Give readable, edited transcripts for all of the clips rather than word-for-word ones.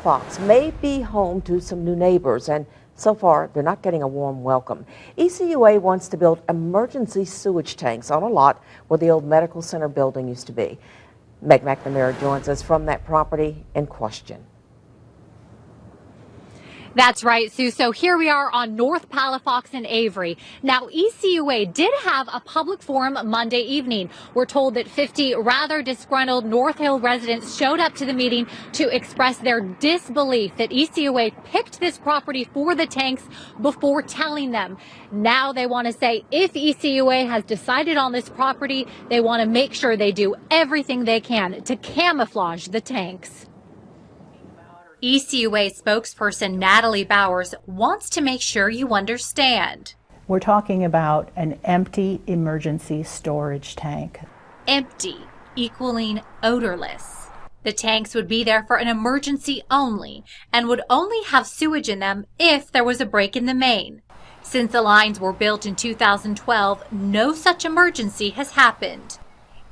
Palafox may be home to some new neighbors, and so far they're not getting a warm welcome. ECUA wants to build emergency sewage tanks on a lot where the old medical center building used to be. Meg McNamara joins us from that property in question. That's right, Sue. So here we are on North Palafox in Avery. Now, ECUA did have a public forum Monday evening. We're told that 50 rather disgruntled North Hill residents showed up to the meeting to express their disbelief that ECUA picked this property for the tanks before telling them. Now they want to say if ECUA has decided on this property, they want to make sure they do everything they can to camouflage the tanks. ECUA spokesperson Nathalie Bowers wants to make sure you understand. We're talking about an empty emergency storage tank. Empty, equaling odorless. The tanks would be there for an emergency only and would only have sewage in them if there was a break in the main. Since the lines were built in 2012, no such emergency has happened.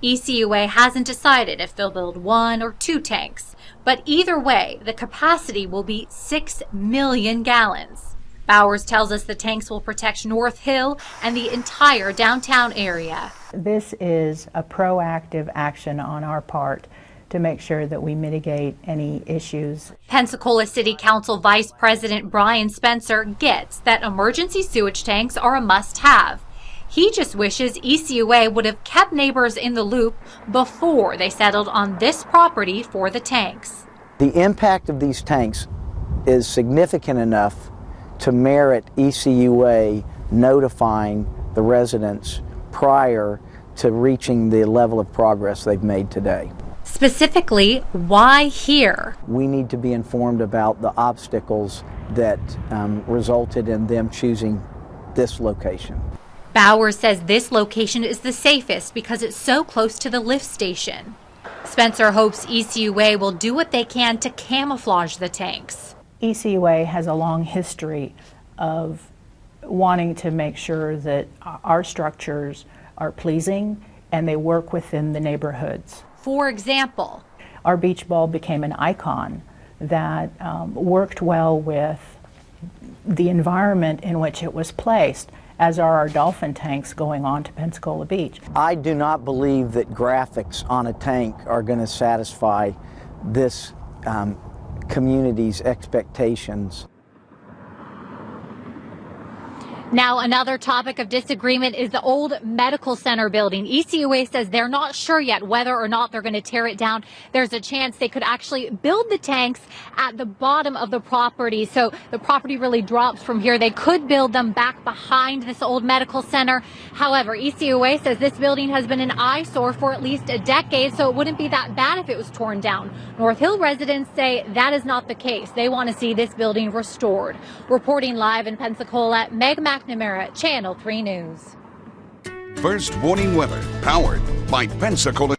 ECUA hasn't decided if they'll build 1 or 2 tanks, but either way, the capacity will be 6 million gallons. Bowers tells us the tanks will protect North Hill and the entire downtown area. This is a proactive action on our part to make sure that we mitigate any issues. Pensacola City Council Vice President Brian Spencer gets that emergency sewage tanks are a must-have. He just wishes ECUA would have kept neighbors in the loop before they settled on this property for the tanks. The impact of these tanks is significant enough to merit ECUA notifying the residents prior to reaching the level of progress they've made today. Specifically, why here? We need to be informed about the obstacles that resulted in them choosing this location. Bowers says this location is the safest because it's so close to the lift station. Spencer hopes ECUA will do what they can to camouflage the tanks. ECUA has a long history of wanting to make sure that our structures are pleasing and they work within the neighborhoods. For example, our beach ball became an icon that worked well with the environment in which it was placed, as are our dolphin tanks going on to Pensacola Beach. I do not believe that graphics on a tank are going to satisfy this community's expectations. Now, another topic of disagreement is the old medical center building. ECUA says they're not sure yet whether or not they're going to tear it down. There's a chance they could actually build the tanks at the bottom of the property. So the property really drops from here. They could build them back behind this old medical center. However, ECUA says this building has been an eyesore for at least a decade, so it wouldn't be that bad if it was torn down. North Hill residents say that is not the case. They want to see this building restored. Reporting live in Pensacola, Meg McNamara, Channel 3 News. First warning weather, powered by Pensacola.